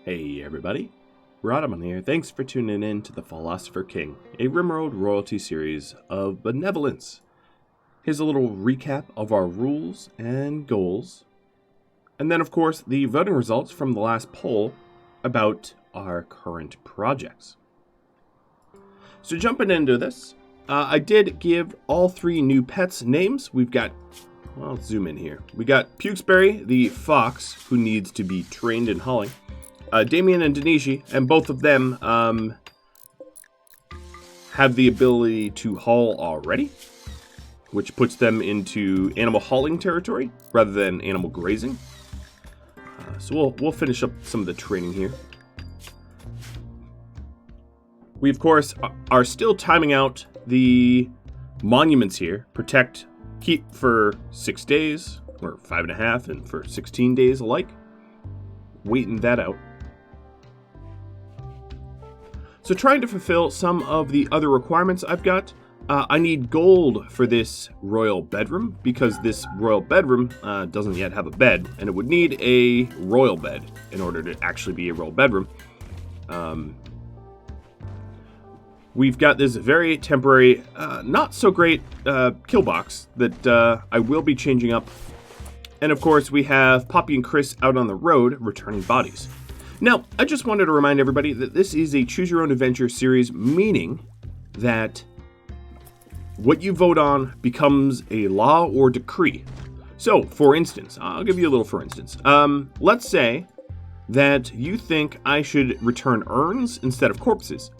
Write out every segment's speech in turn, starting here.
Hey everybody, Rodman here. Thanks for tuning in to the Philosopher King, a RimWorld royalty series of benevolence. Here's a little recap of our rules and goals, and then of course the voting results from the last poll about our current projects. So jumping into this, I did give all three new pets names. We've got, well, let's zoom in here. We got Pukesberry, the fox, who needs to be trained in hauling. Damien and Deniji, and both of them have the ability to haul already, which puts them into animal hauling territory rather than animal grazing. So we'll finish up some of the training here. We, of course, are still timing out the monuments here. Protect, keep for 6 days, or 5.5, and for 16 days alike. Waiting that out. So trying to fulfill some of the other requirements I've got, I need gold for this royal bedroom, because this royal bedroom doesn't yet have a bed, and it would need a royal bed in order to actually be a royal bedroom. We've got this very temporary, not so great kill box that I will be changing up. And of course we have Poppy and Chris out on the road returning bodies. Now, I just wanted to remind everybody that this is a Choose Your Own Adventure series, meaning that what you vote on becomes a law or decree. So, for instance, I'll give you a little for instance. Let's say that you think I should return urns instead of corpses.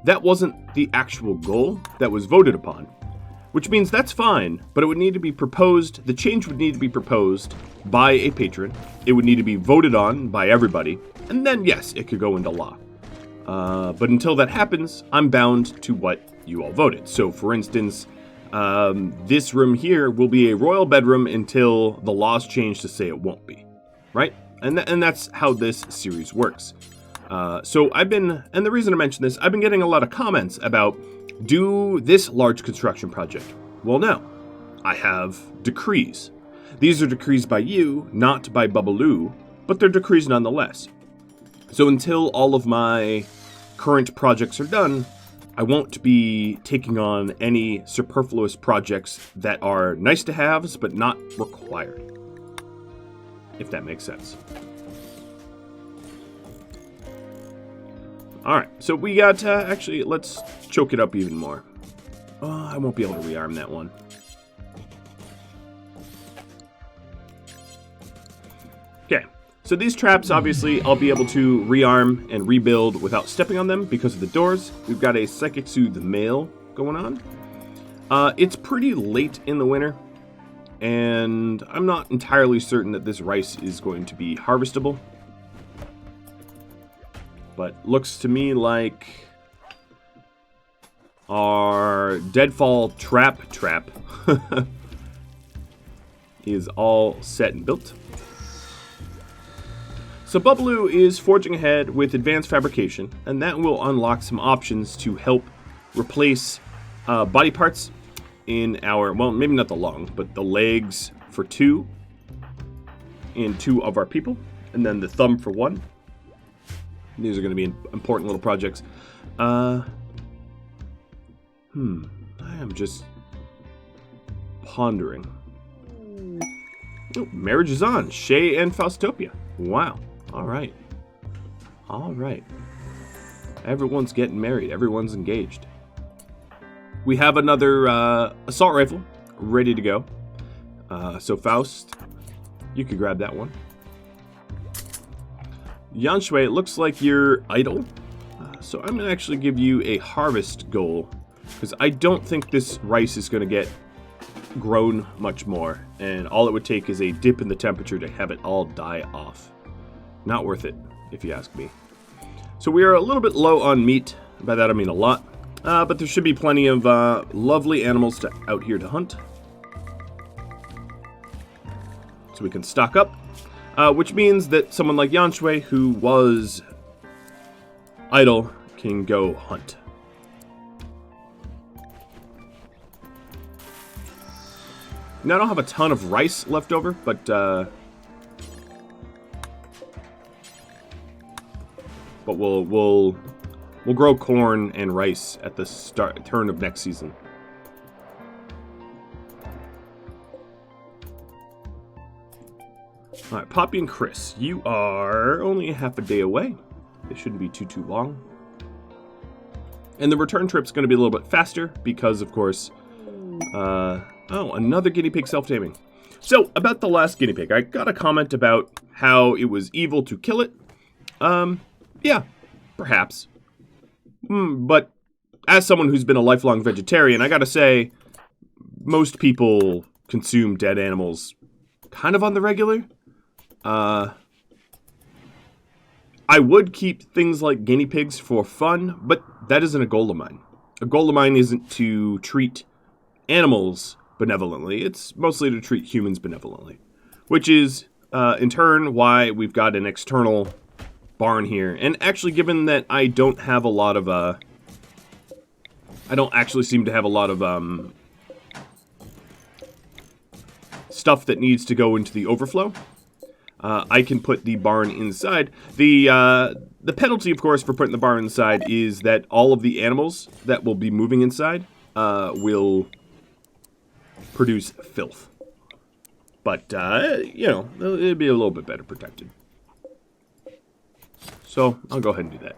That wasn't the actual goal that was voted upon, which means that's fine, but it would need to be proposed, the change would need to be proposed by a patron, it would need to be voted on by everybody, and then yes, it could go into law. But until that happens, I'm bound to what you all voted. So for instance, this room here will be a royal bedroom until the laws change to say it won't be, right? And that's how this series works. So I've been, and the reason I mention this, I've been getting a lot of comments about, do this large construction project. Well, no, I have decrees. These are decrees by you, not by Bubbaloo, but they're decrees nonetheless. So until all of my current projects are done, I won't be taking on any superfluous projects that are nice to haves, but not required. If that makes sense. Alright, so we got, actually, let's choke it up even more. Oh, I won't be able to rearm that one. Okay, so these traps, obviously, I'll be able to rearm and rebuild without stepping on them because of the doors. We've got a Psychic Soothe Mail going on. It's pretty late in the winter, and I'm not entirely certain that this rice is going to be harvestable. But looks to me like our Deadfall trap is all set and built. So Bubbaloo is forging ahead with advanced fabrication, and that will unlock some options to help replace body parts in our, well, maybe not the lung, but the legs for 2 in 2 of our people, and then the thumb for 1. These are going to be important little projects. I am just pondering. Oh, marriage is on. Shay and Faustopia. Wow. All right. All right. Everyone's getting married. Everyone's engaged. We have another assault rifle ready to go. So Faust, you could grab that one. Yanshui, it looks like you're idle, so I'm going to actually give you a harvest goal, because I don't think this rice is going to get grown much more, and all it would take is a dip in the temperature to have it all die off. Not worth it, if you ask me. So we are a little bit low on meat, by that I mean a lot, but there should be plenty of lovely animals out here to hunt. So we can stock up. Which means that someone like Yanshui, who was idle, can go hunt. Now, I don't have a ton of rice left over, but but we'll grow corn and rice at the turn of next season. All right, Poppy and Chris, you are only half a day away. It shouldn't be too long. And the return trip's going to be a little bit faster because, of course, oh, another guinea pig self-taming. So, about the last guinea pig, I got a comment about how it was evil to kill it. Yeah, perhaps. But as someone who's been a lifelong vegetarian, I gotta say, most people consume dead animals kind of on the regular. I would keep things like guinea pigs for fun, but that isn't a goal of mine. A goal of mine isn't to treat animals benevolently. It's mostly to treat humans benevolently, which is, in turn, why we've got an external barn here. And actually, given that I don't have a lot of, I don't actually seem to have a lot of, stuff that needs to go into the overflow, I can put the barn inside. The penalty, of course, for putting the barn inside is that all of the animals that will be moving inside will produce filth. But, you know, it'll be a little bit better protected. So, I'll go ahead and do that.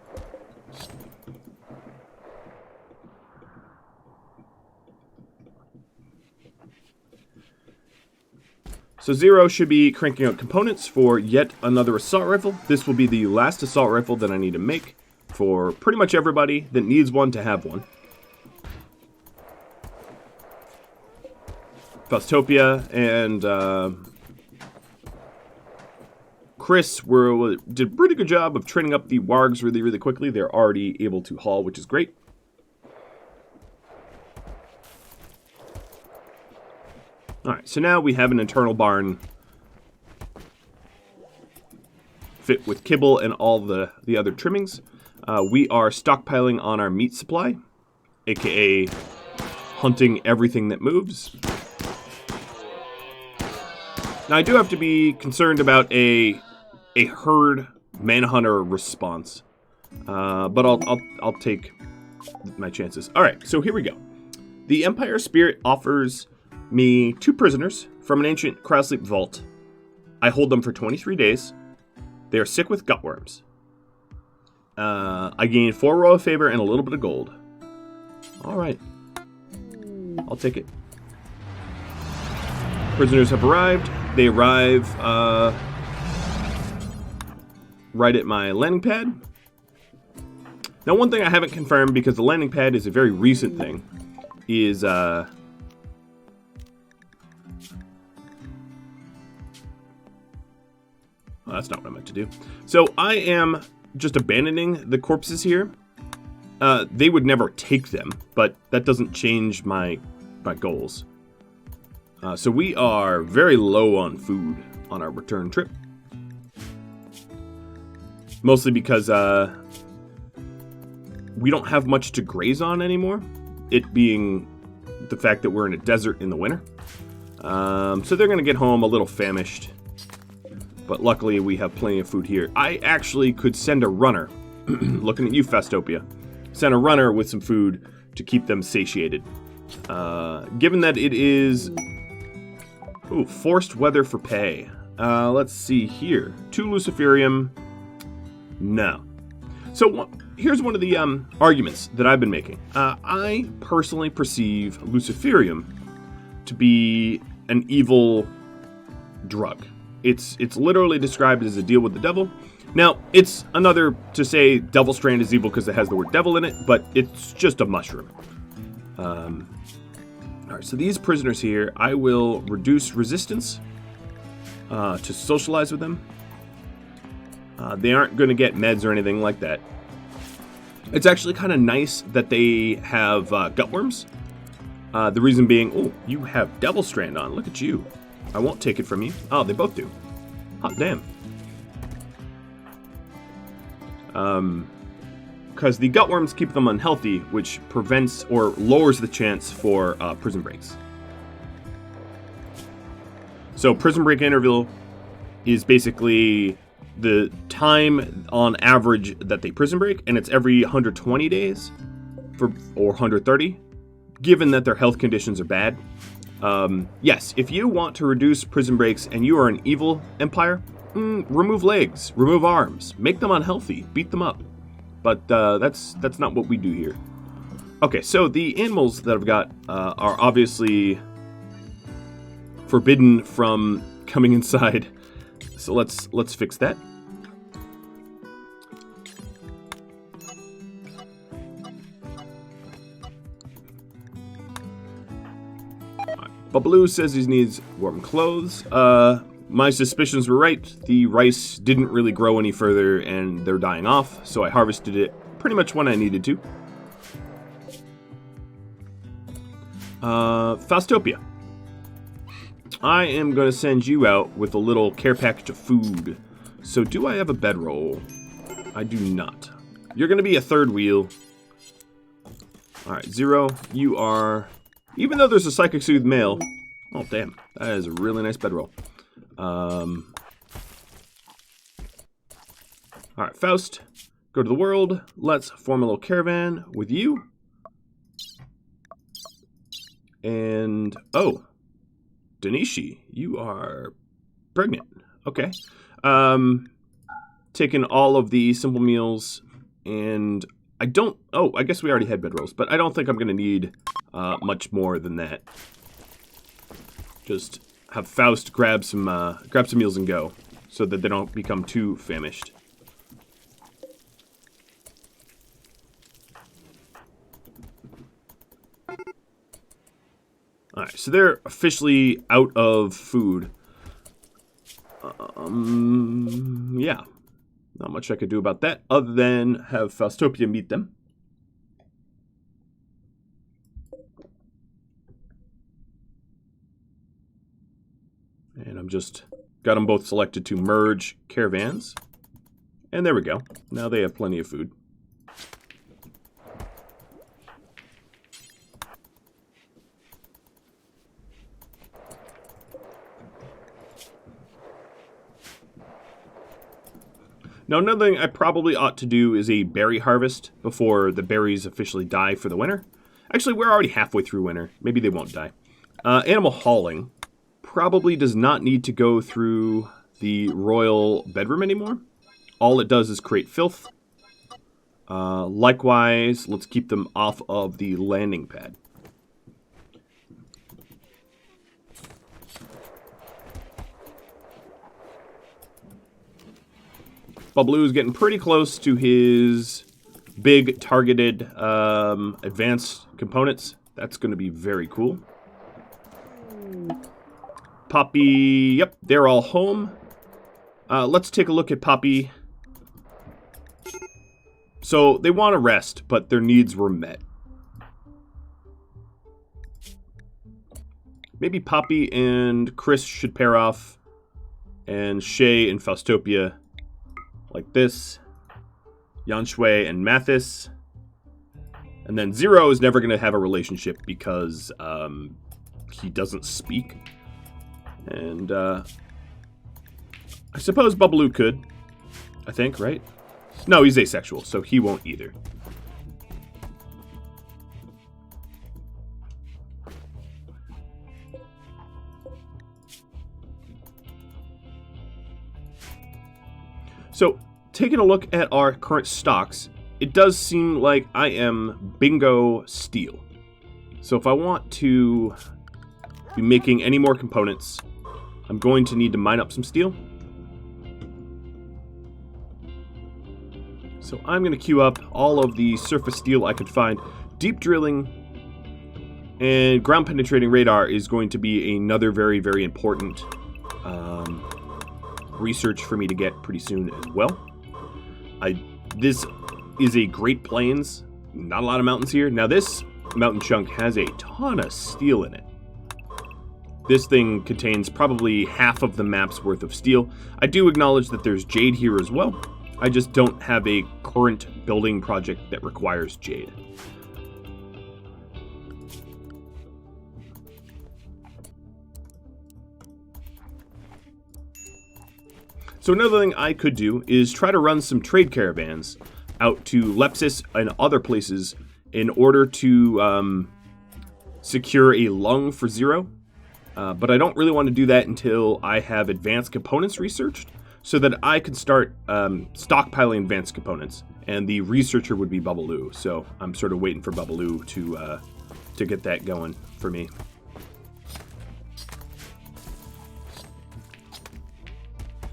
So 0 should be cranking out components for yet another assault rifle. This will be the last assault rifle that I need to make for pretty much everybody that needs one to have one. Faustopia and Chris did a pretty good job of training up the wargs really quickly. They're already able to haul, which is great. Alright, so now we have an internal barn fit with kibble and all the other trimmings. We are stockpiling on our meat supply, aka hunting everything that moves. Now I do have to be concerned about a herd manhunter response, but I'll take my chances. Alright, so here we go. The Empire Spirit offers me 2 prisoners from an ancient cryosleep vault. I hold them for 23 days. They are sick with gutworms. I gain 4 royal favor and a little bit of gold. Alright. I'll take it. Prisoners have arrived. They arrive right at my landing pad. Now, one thing I haven't confirmed, because the landing pad is a very recent thing, is well, that's not what I meant to do. So I am just abandoning the corpses here. They would never take them, but that doesn't change my goals. So we are very low on food on our return trip. Mostly because we don't have much to graze on anymore. It being the fact that we're in a desert in the winter. So they're going to get home a little famished. But luckily, we have plenty of food here. I actually could send a runner, looking at you, Fastopia, send a runner with some food to keep them satiated. Given that it is... Ooh, forced weather for pay. Let's see here. 2 Luciferium. No. So here's one of the arguments that I've been making. I personally perceive Luciferium to be an evil drug. It's literally described as a deal with the devil. Now, it's another to say Devil Strand is evil because it has the word devil in it, but it's just a mushroom. Alright, so these prisoners here, I will reduce resistance to socialize with them. They aren't going to get meds or anything like that. It's actually kind of nice that they have gutworms. The reason being, oh, you have Devil Strand on. Look at you. I won't take it from you. Oh, they both do. Hot damn. Because the gutworms keep them unhealthy, which prevents or lowers the chance for prison breaks. So prison break interval is basically the time on average that they prison break, and it's every 120 days or 130, given that their health conditions are bad. Yes, if you want to reduce prison breaks and you are an evil empire, remove legs, remove arms, make them unhealthy, beat them up. But that's not what we do here. Okay, so the animals that I've got are obviously forbidden from coming inside. So let's fix that. Babaloo says he needs warm clothes. My suspicions were right. The rice didn't really grow any further and they're dying off, so I harvested it pretty much when I needed to. Faustopia. I am going to send you out with a little care package of food. So do I have a bedroll? I do not. You're going to be a third wheel. Alright, Zero, you are... Even though there's a Psychic Soothe male... Oh, damn. That is a really nice bedroll. Alright, Faust, go to the world. Let's form a little caravan with you. And, oh, Danishi, you are pregnant. Okay. Taking all of the simple meals, and I don't, oh, I guess we already had bedrolls, but I don't think I'm going to need much more than that. Just have Faust grab some meals and go, so that they don't become too famished. Alright, so they're officially out of food. Yeah. Not much I could do about that, other than have Faustopia meet them. And I'm just... got them both selected to merge caravans. And there we go. Now they have plenty of food. Now, another thing I probably ought to do is a berry harvest before the berries officially die for the winter. Actually, we're already halfway through winter. Maybe they won't die. Animal hauling probably does not need to go through the royal bedroom anymore. All it does is create filth. Likewise, let's keep them off of the landing pad. Babaloo is getting pretty close to his big targeted advanced components. That's going to be very cool. Poppy, yep, they're all home. Let's take a look at Poppy. So they want to rest, but their needs were met. Maybe Poppy and Chris should pair off, and Shay and Faustopia like this. Yanshui and Mathis. And then Zero is never going to have a relationship because he doesn't speak. And I suppose Babaloo could. I think, right? No, he's asexual, so he won't either. So, taking a look at our current stocks, it does seem like I am bingo steel. So if I want to be making any more components, I'm going to need to mine up some steel. So I'm going to queue up all of the surface steel I could find. Deep drilling and ground penetrating radar is going to be another very, very important research for me to get pretty soon as well. This is a Great Plains, not a lot of mountains here. Now this mountain chunk has a ton of steel in it. This thing contains probably half of the map's worth of steel. I do acknowledge that there's jade here as well. I just don't have a current building project that requires jade. So another thing I could do is try to run some trade caravans out to Lepsis and other places in order to secure a lung for 0. But I don't really want to do that until I have advanced components researched, so that I can start stockpiling advanced components. And the researcher would be Bubbaloo, so I'm sort of waiting for Bubbaloo to get that going for me.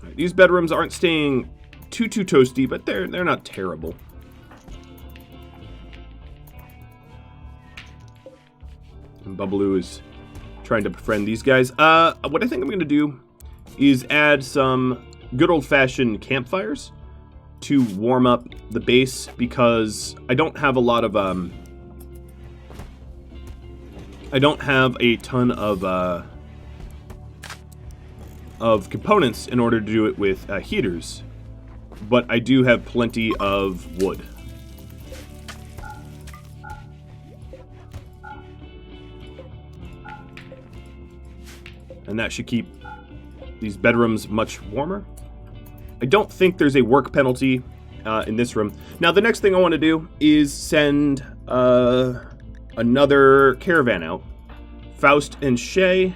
Right, these bedrooms aren't staying too toasty, but they're not terrible. And Bubbaloo is trying to befriend these guys. What I think I'm going to do is add some good old-fashioned campfires to warm up the base, because I don't have a lot of I don't have a ton of components in order to do it with heaters, but I do have plenty of wood. And that should keep these bedrooms much warmer. I don't think there's a work penalty in this room. Now, the next thing I want to do is send another caravan out. Faust and Shay,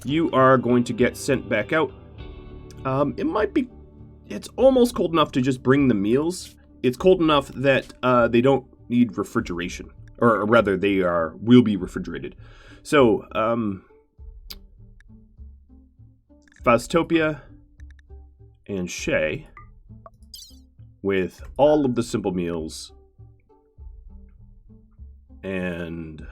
you are going to get sent back out. It's almost cold enough to just bring the meals. It's cold enough that they don't need refrigeration. Or rather, they will be refrigerated. So, Faustopia and Shay with all of the simple meals and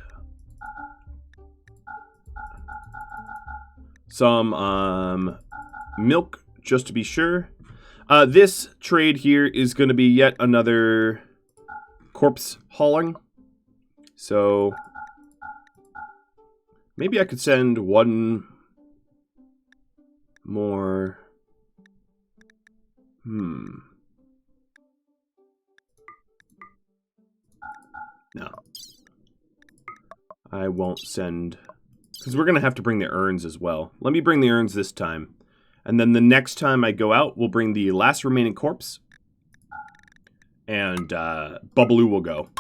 some milk, just to be sure. This trade here is going to be yet another corpse hauling. So maybe I could send one more. No. I won't send, because we're going to have to bring the urns as well. Let me bring the urns this time. And then the next time I go out, we'll bring the last remaining corpse. And Bubbaloo will go.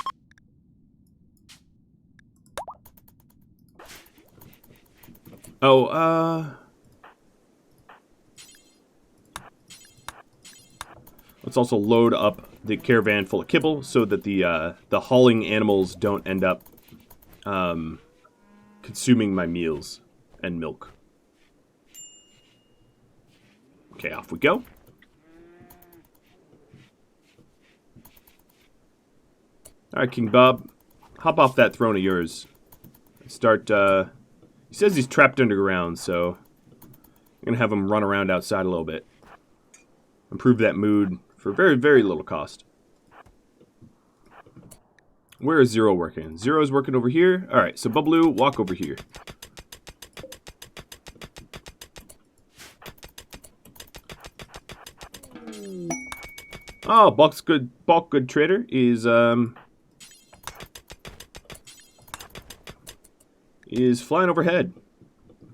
Oh, let's also load up the caravan full of kibble so that the hauling animals don't end up consuming my meals and milk. Okay, off we go. Alright, King Bob. Hop off that throne of yours. Start, he says he's trapped underground, so I'm gonna have him run around outside a little bit. Improve that mood for very, very little cost. Where is Zero working? Zero's working over here. Alright, so Bubbaloo, walk over here. Oh, Bulk Good Trader is flying overhead.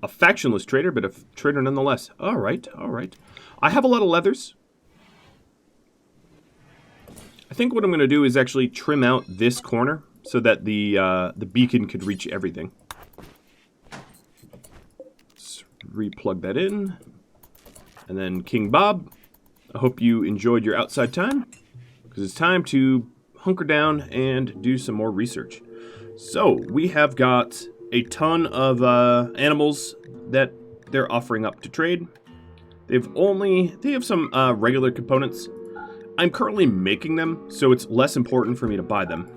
A factionless trader, but a trader nonetheless. Alright, alright. I have a lot of leathers. I think what I'm going to do is actually trim out this corner so that the beacon could reach everything. Let's re-plug that in. And then King Bob, I hope you enjoyed your outside time, because it's time to hunker down and do some more research. So, we have got a ton of animals that they're offering up to trade. They have some regular components. I'm currently making them, so it's less important for me to buy them.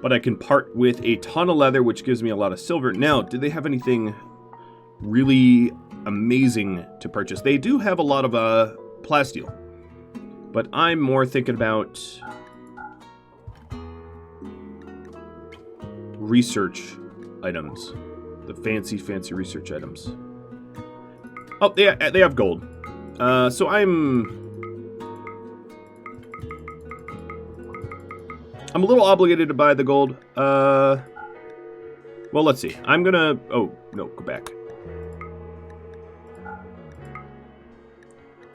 But I can part with a ton of leather, which gives me a lot of silver. Now, do they have anything really amazing to purchase? They do have a lot of plasteel, but I'm more thinking about research items. The fancy research items. Oh, they have gold. So I'm a little obligated to buy the gold. Well, let's see. I'm gonna... Oh, no, go back.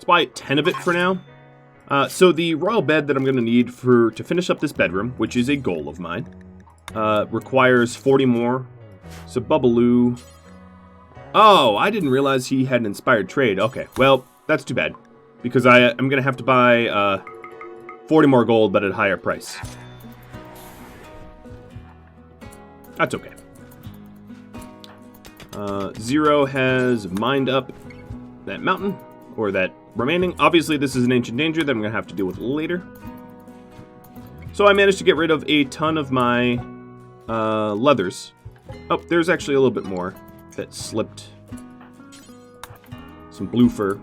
Let's buy 10 of it for now. So the royal bed that I'm going to need to finish up this bedroom, which is a goal of mine, requires 40 more. So Bubbaloo... Oh, I didn't realize he had an inspired trade. Okay, well, that's too bad. Because I'm going to have to buy 40 more gold, but at a higher price. That's okay. Zero has mined up that mountain, or that remaining. Obviously, this is an ancient danger that I'm going to have to deal with later. So I managed to get rid of a ton of my leathers. Oh, there's actually a little bit more that slipped. Some blue fur.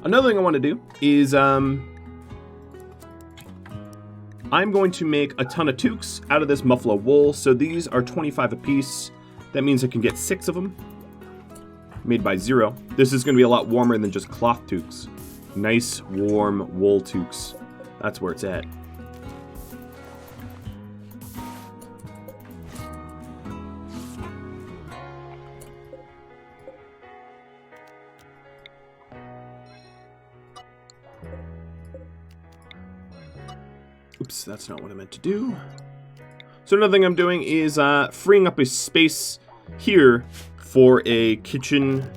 Another thing I want to do is I'm going to make a ton of toques out of this muffalo wool. So these are 25 apiece. That means I can get 6 of them. Made by Zero. This is going to be a lot warmer than just cloth toques. Nice, warm wool toques. That's where it's at. Oops, that's not what I meant to do. So another thing I'm doing is freeing up a space here for a kitchen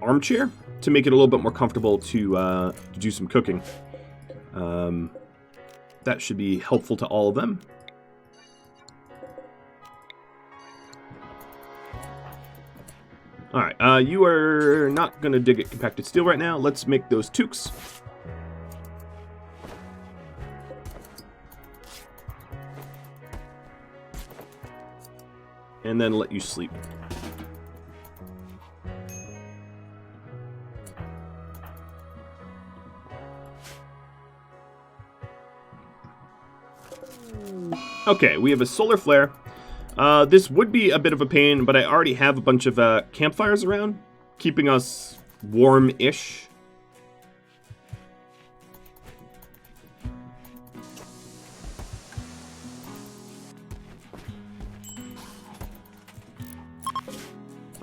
armchair to make it a little bit more comfortable to do some cooking. That should be helpful to all of them. Alright, you are not going to dig at compacted steel right now. Let's make those toques. And then let you sleep. Okay, we have a solar flare. This would be a bit of a pain, but I already have a bunch of campfires around, keeping us warm-ish.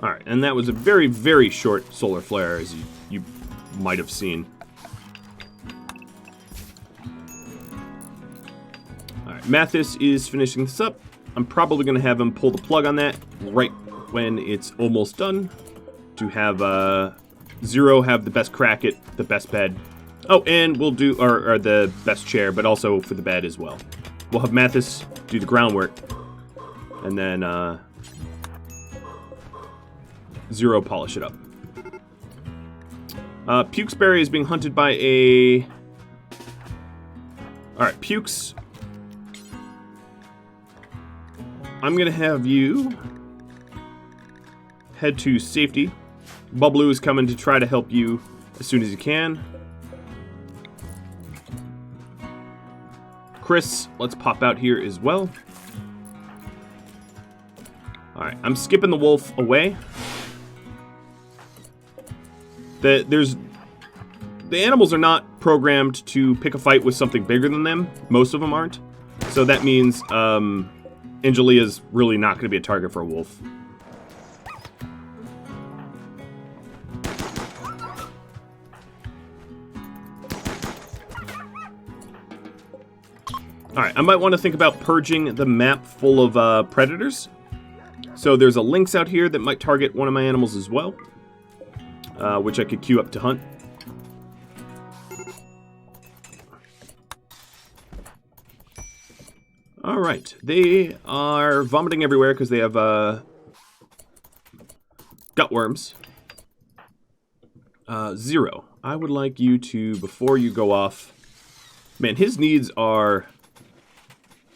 Alright, and that was a very, very short solar flare, as you might have seen. Alright, Mathis is finishing this up. I'm probably going to have him pull the plug on that right when it's almost done, to have Zero have the best crack at the best bed. Oh, and we'll do, or the best chair, but also for the bed as well. We'll have Mathis do the groundwork, and then Zero polish it up. Pukesberry is being hunted by a... Alright, Pukes. I'm gonna have you head to safety. Bubbaloo is coming to try to help you as soon as he can. Chris, let's pop out here as well. Alright, I'm skipping the wolf away. The animals are not programmed to pick a fight with something bigger than them. Most of them aren't. So that means Angelia's really not going to be a target for a wolf. Alright, I might want to think about purging the map full of predators. So there's a lynx out here that might target one of my animals as well. Which I could queue up to hunt. Alright, they are vomiting everywhere because they have gutworms. Zero, I would like you to, before you go off... Man, his needs are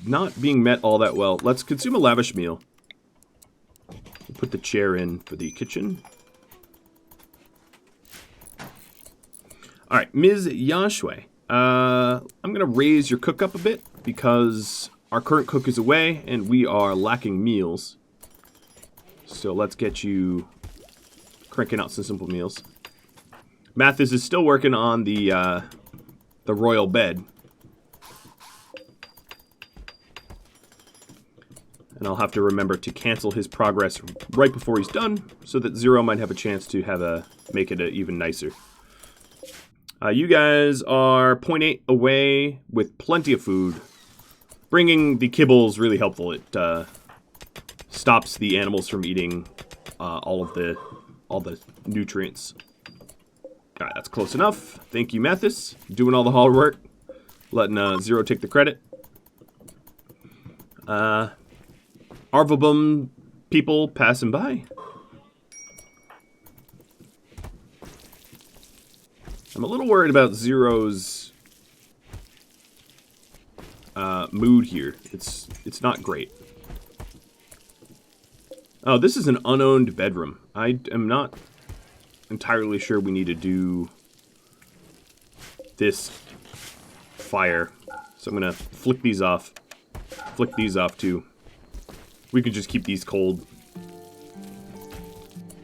not being met all that well. Let's consume a lavish meal. We'll put the chair in for the kitchen. Alright, Ms. Yashwe, I'm going to raise your cook up a bit because our current cook is away and we are lacking meals. So let's get you cranking out some simple meals. Mathis is still working on the royal bed. And I'll have to remember to cancel his progress right before he's done so that Zero might have a chance to make it even nicer. You guys are 0.8 away with plenty of food. Bringing the kibble is really helpful. It stops the animals from eating all the nutrients. All right, that's close enough. Thank you, Mathis. Doing all the hard work. Letting Zero take the credit. Arvabum people passing by. I'm a little worried about Zero's mood here. It's not great. Oh, this is an unowned bedroom. I am not entirely sure we need to do this fire. So I'm gonna flick these off. Flick these off too. We could just keep these cold.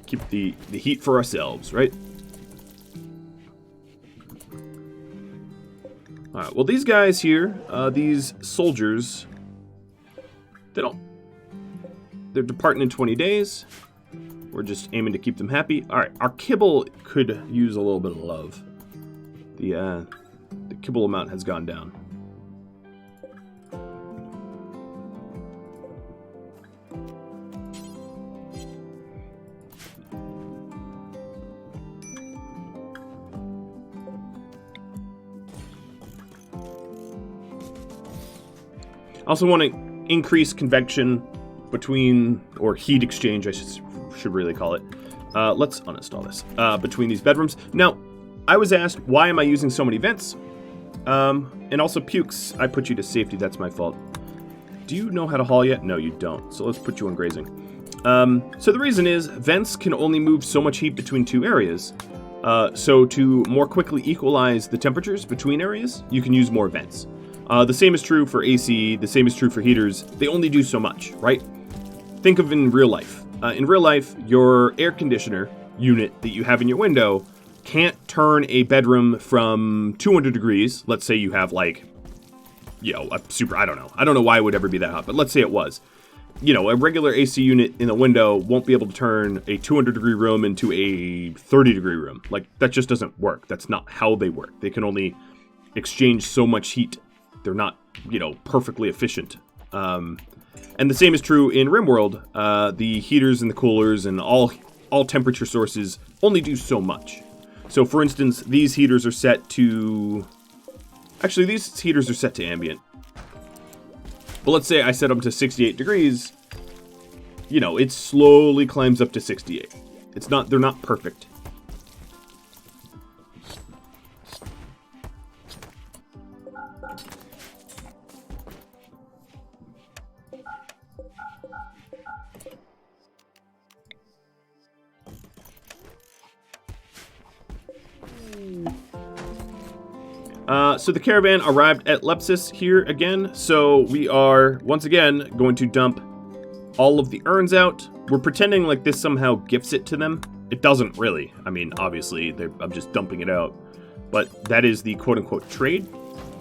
Keep the heat for ourselves, right? Alright, well these guys here, these soldiers, they're departing in 20 days. We're just aiming to keep them happy. Alright, our kibble could use a little bit of love. The kibble amount has gone down. I also want to increase convection between, or heat exchange, I should really call it. Let's uninstall this. Between these bedrooms. Now, I was asked, why am I using so many vents? And also pukes. I put you to safety, that's my fault. Do you know how to haul yet? No, you don't. So let's put you on grazing. So the reason is, vents can only move so much heat between two areas. So to more quickly equalize the temperatures between areas, you can use more vents. The same is true for AC, the same is true for heaters. They only do so much, right? Think of in real life. In real life, your air conditioner unit that you have in your window can't turn a bedroom from 200 degrees. Let's say you have like, you know, a super, I don't know why it would ever be that hot, but let's say it was. You know, a regular AC unit in the window won't be able to turn a 200 degree room into a 30 degree room. Like, that just doesn't work. That's not how they work. They can only exchange so much heat. They're not, you know, perfectly efficient. And the same is true in RimWorld. The heaters and the coolers and all temperature sources only do so much. So, for instance, these heaters are set to... Actually, these heaters are set to ambient. But let's say I set them to 68 degrees. You know, it slowly climbs up to 68. They're not perfect. So the caravan arrived at Lepsis here again, so we are, once again, going to dump all of the urns out. We're pretending like this somehow gifts it to them. It doesn't really. I mean, obviously, I'm just dumping it out. But that is the quote-unquote trade,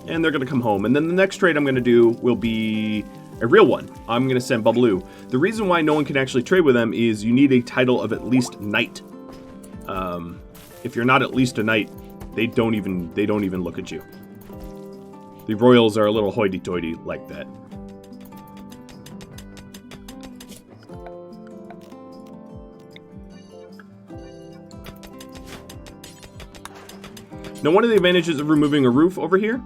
and they're going to come home. And then the next trade I'm going to do will be a real one. I'm going to send Bubbaloo. The reason why no one can actually trade with them is you need a title of at least knight. If you're not at least a knight, they don't even look at you. The royals are a little hoity-toity like that. Now, one of the advantages of removing a roof over here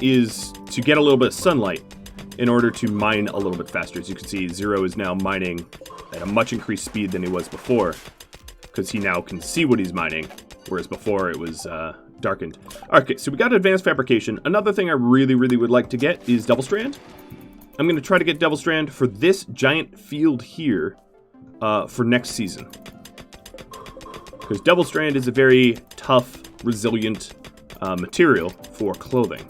is to get a little bit of sunlight in order to mine a little bit faster. As you can see, Zero is now mining at a much increased speed than he was before, because he now can see what he's mining, whereas before it was darkened. Okay, so we got advanced fabrication. Another thing I really would like to get is Double Strand. I'm going to try to get Double Strand for this giant field here for next season. Because Double Strand is a very tough, resilient material for clothing.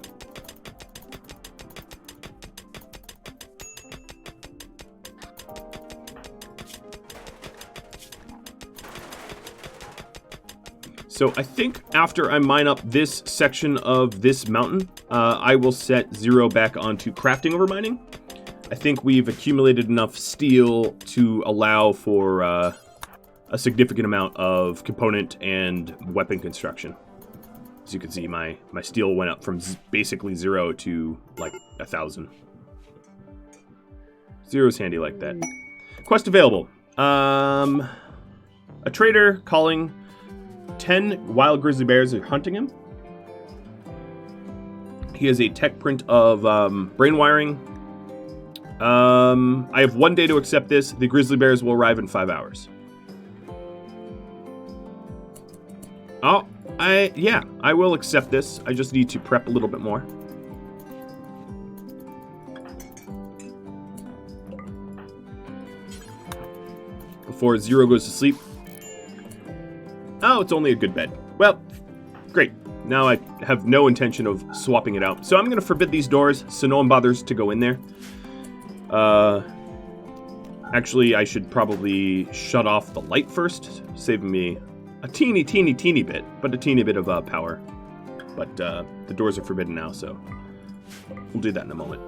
So I think after I mine up this section of this mountain, I will set Zero back onto crafting over mining. I think we've accumulated enough steel to allow for a significant amount of component and weapon construction. As you can see, my steel went up from basically 0 to like 1,000. 0's handy like that. Quest available. A trader calling 10 wild grizzly bears are hunting him. He has a tech print of brain wiring. I have 1 day to accept this. The grizzly bears will arrive in 5 hours. Oh, yeah, I will accept this. I just need to prep a little bit more. Before Zero goes to sleep. Oh, it's only a good bed. Well, great. Now I have no intention of swapping it out. So I'm going to forbid these doors so no one bothers to go in there. Actually, I should probably shut off the light first, saving me a teeny bit, but a teeny bit of power. But the doors are forbidden now, so we'll do that in a moment.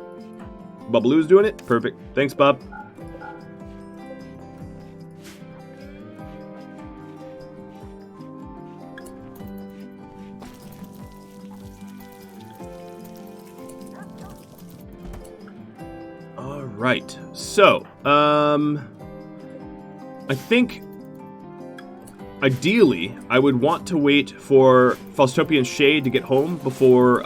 Bubbaloo's doing it. Perfect. Thanks, Bob. All right. So, I think ideally, I would want to wait for Faustopian Shade to get home before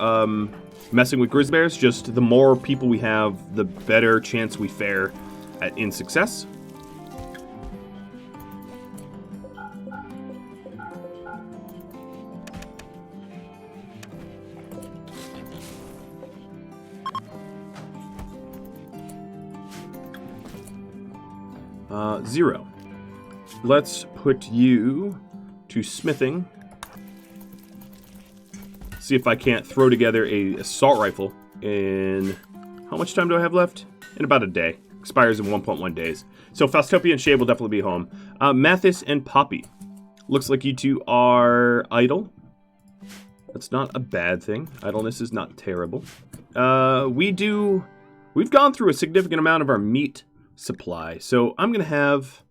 messing with grizzly bears. Just the more people we have, the better chance we fare in success. Zero. Let's put you to smithing. See if I can't throw together a assault rifle in... How much time do I have left? In about a day. Expires in 1.1 days. So Faustopian and Shade will definitely be home. Mathis and Poppy. Looks like you two are idle. That's not a bad thing. Idleness is not terrible. We've gone through a significant amount of our meat supply. So I'm going to have...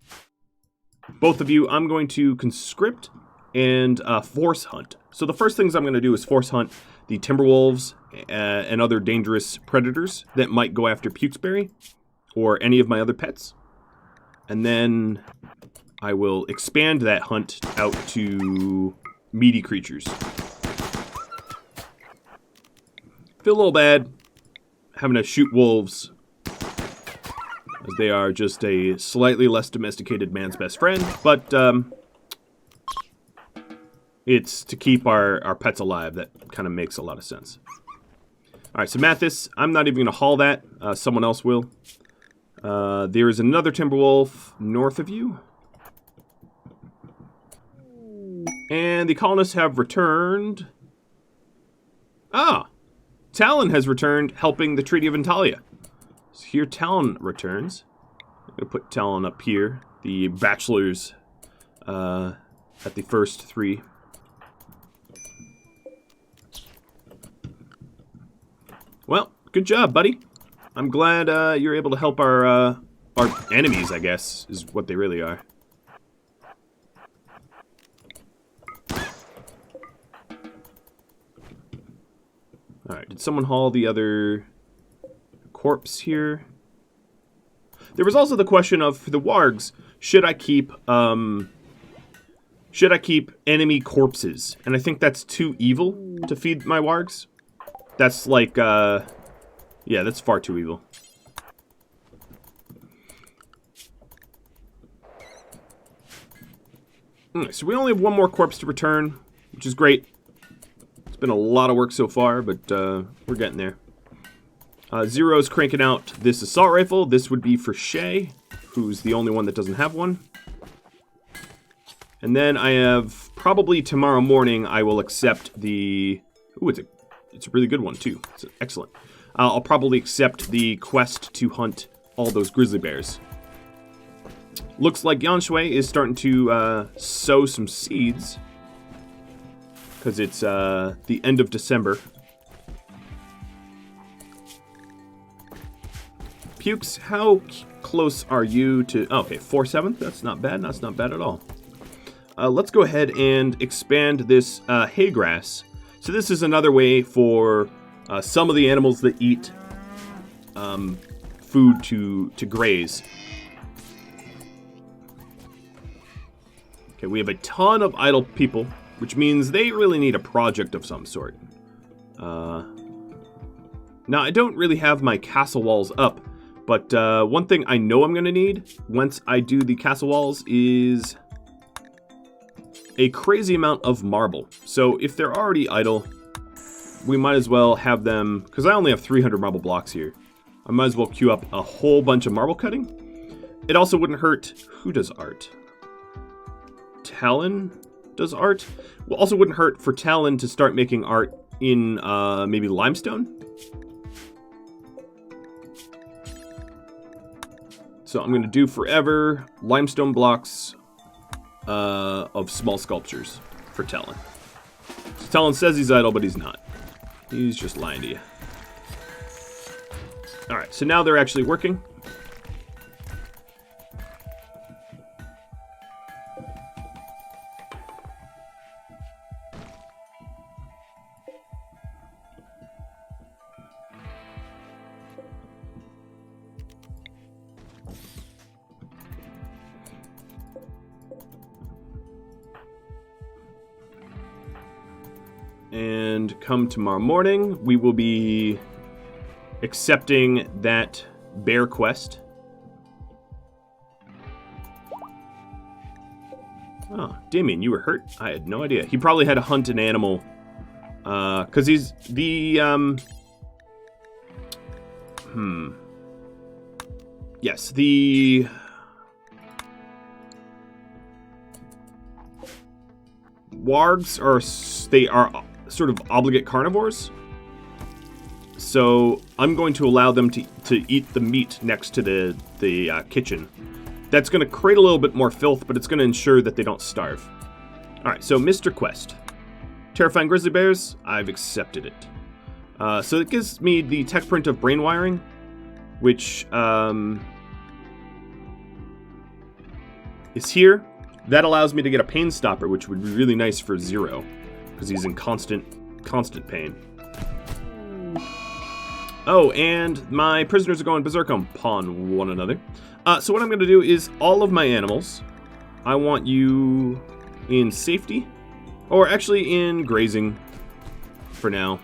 Both of you, I'm going to conscript and force hunt. So the first things I'm going to do is force hunt the timberwolves and other dangerous predators that might go after Pukesberry or any of my other pets. And then I will expand that hunt out to meaty creatures. Feel a little bad having to shoot wolves, as they are just a slightly less domesticated man's best friend, but it's to keep our pets alive. That kind of makes a lot of sense. All right, so Mathis, I'm not even going to haul that. Someone else will. There is another Timberwolf north of you. And the colonists have returned. Ah! Talon has returned, helping the Treaty of Antalya. So here Talon returns. I'm going to put Talon up here. The bachelors at the first 3. Well, good job, buddy. I'm glad you're able to help our enemies, I guess, is what they really are. Alright, did someone haul the other corpse here? There was also the question of, for the wargs, should I keep enemy corpses? And I think that's too evil to feed my wargs. That's like, yeah, that's far too evil. So we only have 1 more corpse to return, which is great. It's been a lot of work so far, but we're getting there. Zero's cranking out this assault rifle. This would be for Shay, who's the only one that doesn't have one. And then I have, probably tomorrow morning, I will accept the... Ooh, it's a really good one, too. It's excellent. I'll probably accept the quest to hunt all those grizzly bears. Looks like Yanshui is starting to sow some seeds, because it's the end of December. Pukes, how close are you to... Oh, okay, 4/7. That's not bad. That's not bad at all. Let's go ahead and expand this hay grass. So this is another way for some of the animals that eat food to graze. Okay, we have a ton of idle people, which means they really need a project of some sort. Now, I don't really have my castle walls up, but one thing I know I'm going to need once I do the castle walls is a crazy amount of marble. So if they're already idle, we might as well have them, because I only have 300 marble blocks here. I might as well queue up a whole bunch of marble cutting. It also wouldn't hurt. Who does art? Talon does art? Well, also wouldn't hurt for Talon to start making art in maybe limestone. So I'm going to do forever limestone blocks of small sculptures for Talon. So Talon says he's idle, but he's not. He's just lying to you. Alright, so now they're actually working. And come tomorrow morning, we will be accepting that bear quest. Oh, Damien, you were hurt? I had no idea. He probably had to hunt an animal. Because he's the, Yes, the... wargs they are sort of obligate carnivores. So I'm going to allow them to eat the meat next to the kitchen. That's going to create a little bit more filth, but it's going to ensure that they don't starve. Alright, so Mr. Quest. Terrifying grizzly bears, I've accepted it. So it gives me the tech print of brain wiring, which is here. That allows me to get a pain stopper, which would be really nice for Zero, because he's in constant pain. Oh, and my prisoners are going berserk upon one another. So what I'm going to do is all of my animals, I want you in safety, or actually in grazing for now.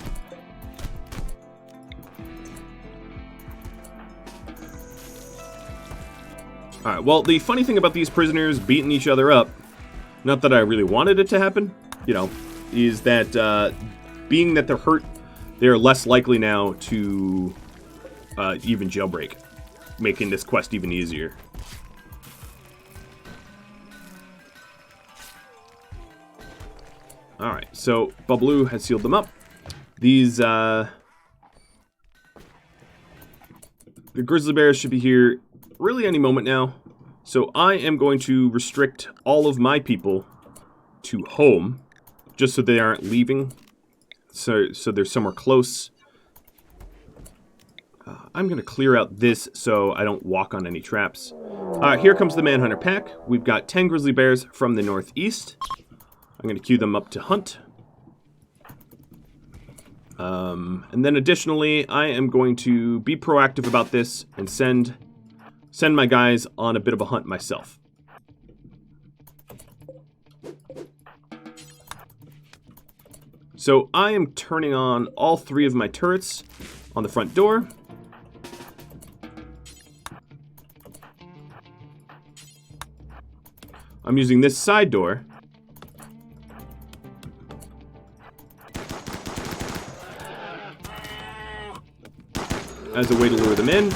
Alright, well, the funny thing about these prisoners beating each other up, not that I really wanted it to happen, you know, is that being that they're hurt, they're less likely now to even jailbreak, making this quest even easier. Alright, so Babalu has sealed them up. These, the grizzly bears should be here really any moment now. So I am going to restrict all of my people to home, just so they aren't leaving. So they're somewhere close. I'm going to clear out this so I don't walk on any traps. Here comes the Manhunter pack. We've got 10 grizzly bears from the northeast. I'm going to queue them up to hunt. And then additionally, I am going to be proactive about this and send my guys on a bit of a hunt myself. So I am turning on all 3 of my turrets on the front door. I'm using this side door as a way to lure them in.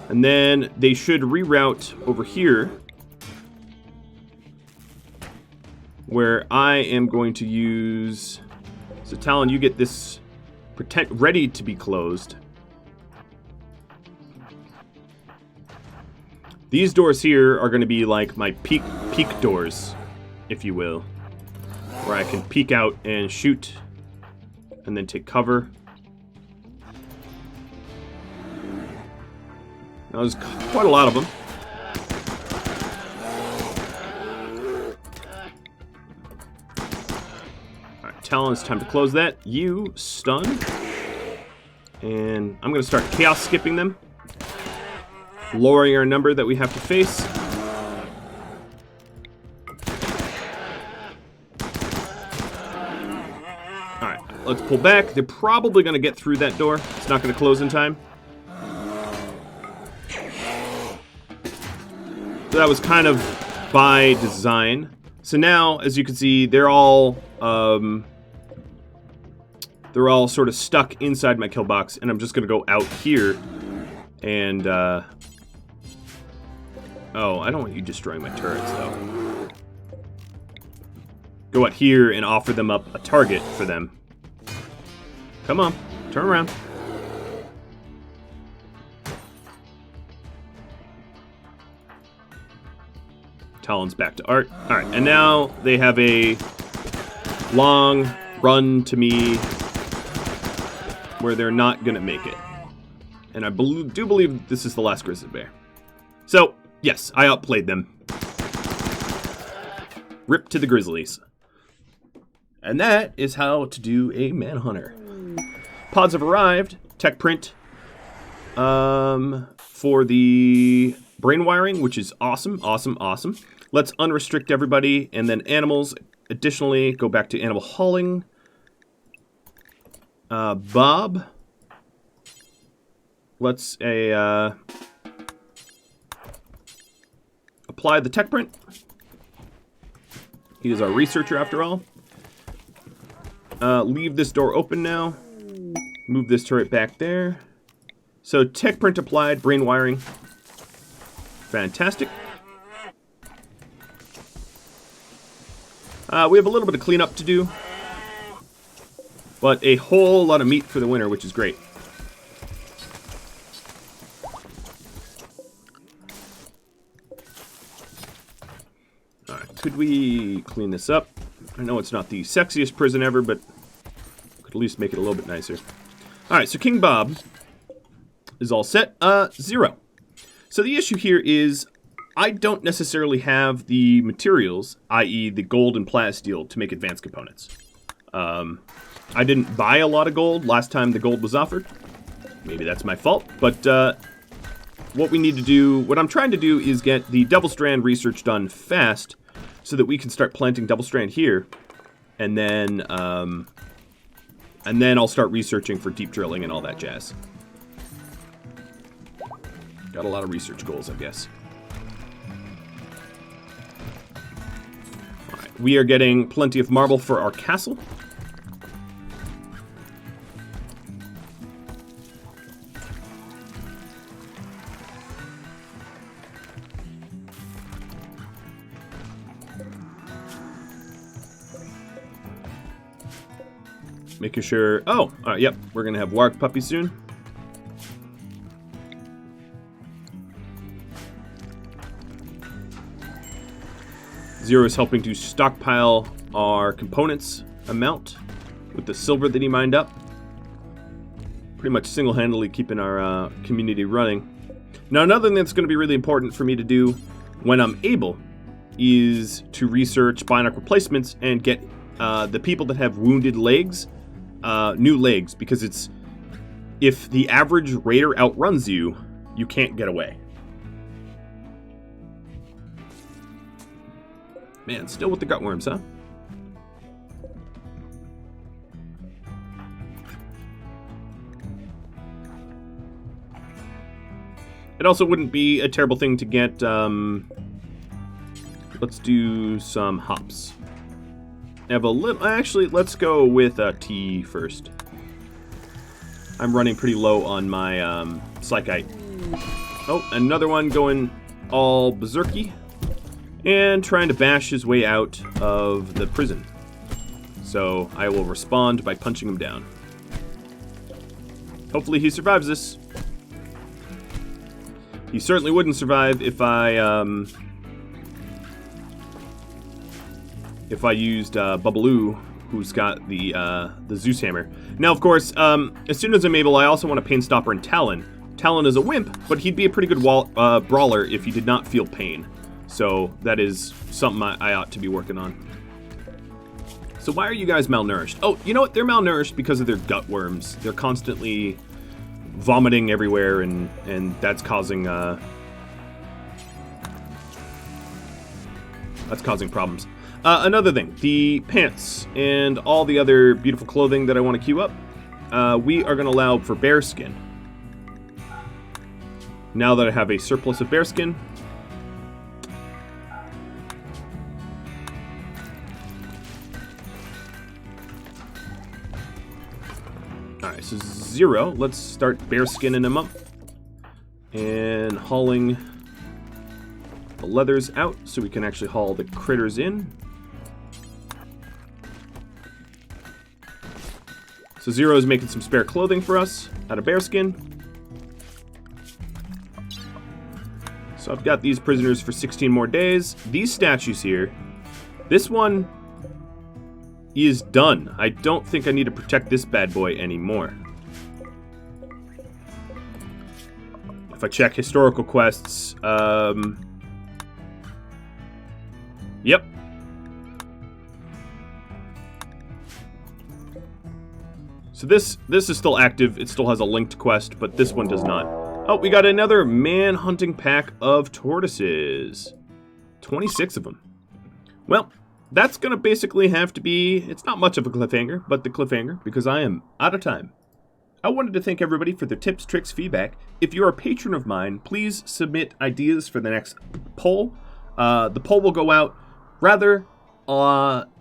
And then they should reroute over here, where I am going to use... So Talon, you get this ready to be closed. These doors here are going to be like my peek doors, if you will, where I can peek out and shoot and then take cover. Now, there's quite a lot of them. Alright, Talon, it's time to close that. You stun. And I'm going to start chaos skipping them. Lowering our number that we have to face. Alright, let's pull back. They're probably going to get through that door. It's not going to close in time. So that was kind of by design. So now, as you can see, they're all sort of stuck inside my kill box, and I'm just going to go out here and... Oh, I don't want you destroying my turrets, though. Go out here and offer them up a target for them. Come on, turn around. Talon's back to art. Alright, and now they have a long run to me where they're not going to make it. And I do believe this is the last grizzly bear. So... yes, I outplayed them. Rip to the grizzlies. And that is how to do a manhunter. Pods have arrived. Tech print. For the brain wiring, which is awesome, awesome, awesome. Let's unrestrict everybody, and then animals. Additionally, go back to animal hauling. Bob. Let's apply the tech print. He is our researcher after all. Leave this door open now. Move this turret back there. So tech print applied, brain wiring. Fantastic. We have a little bit of cleanup to do. But a whole lot of meat for the winter, which is great. Could we clean this up? I know it's not the sexiest prison ever, but could at least make it a little bit nicer. Alright, so King Bob is all set. 0. So the issue here is I don't necessarily have the materials, i.e. the gold and plasteel, to make advanced components. I didn't buy a lot of gold last time the gold was offered. Maybe that's my fault, but what we need to do, what I'm trying to do is get the double strand research done fast, so that we can start planting double strand here, and then I'll start researching for deep drilling and all that jazz. Got a lot of research goals, I guess. All right, we are getting plenty of marble for our castle. Making sure... oh, yep, we're going to have Warg Puppy soon. Zero is helping to stockpile our components amount with the silver that he mined up. Pretty much single-handedly keeping our community running. Now, another thing that's going to be really important for me to do when I'm able is to research bionic replacements and get the people that have wounded legs... new legs, because it's if the average raider outruns you, you can't get away. Man, still with the gutworms, huh? It also wouldn't be a terrible thing to get, let's do some hops. Have a little... actually, let's go with tea first. I'm running pretty low on my Psychite. Oh, another one going all berserky. And trying to bash his way out of the prison. So I will respond by punching him down. Hopefully he survives this. He certainly wouldn't survive if I used Bubbaloo, who's got the Zeus hammer. Now, of course, as soon as I'm able, I also want to Painstopper and Talon, Talon is a wimp, but he'd be a pretty good brawler if he did not feel pain. So that is something I ought to be working on. So why are you guys malnourished? Oh, you know what? They're malnourished because of their gut worms. They're constantly vomiting everywhere, and that's causing problems. Another thing, the pants and all the other beautiful clothing that I want to queue up, we are going to allow for bear skin. Now that I have a surplus of bear skin, alright, so 0. Let's start bear skinning them up and hauling the leathers out so we can actually haul the critters in. So 0 is making some spare clothing for us out of bearskin. So I've got these prisoners for 16 more days. These statues here, this one is done. I don't think I need to protect this bad boy anymore. If I check historical quests, yep. So this is still active. It still has a linked quest, but this one does not. Oh, we got another man-hunting pack of tortoises. 26 of them. Well, that's going to basically have to be... It's not much of a cliffhanger, but the cliffhanger, because I am out of time. I wanted to thank everybody for their tips, tricks, feedback. If you're a patron of mine, please submit ideas for the next poll. The poll will go out rather...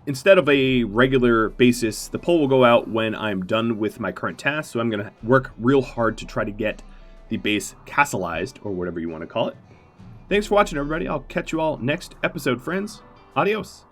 instead of a regular basis, the poll will go out when I'm done with my current task, so I'm going to work real hard to try to get the base castleized, or whatever you want to call it. Thanks for watching, everybody. I'll catch you all next episode, friends. Adios.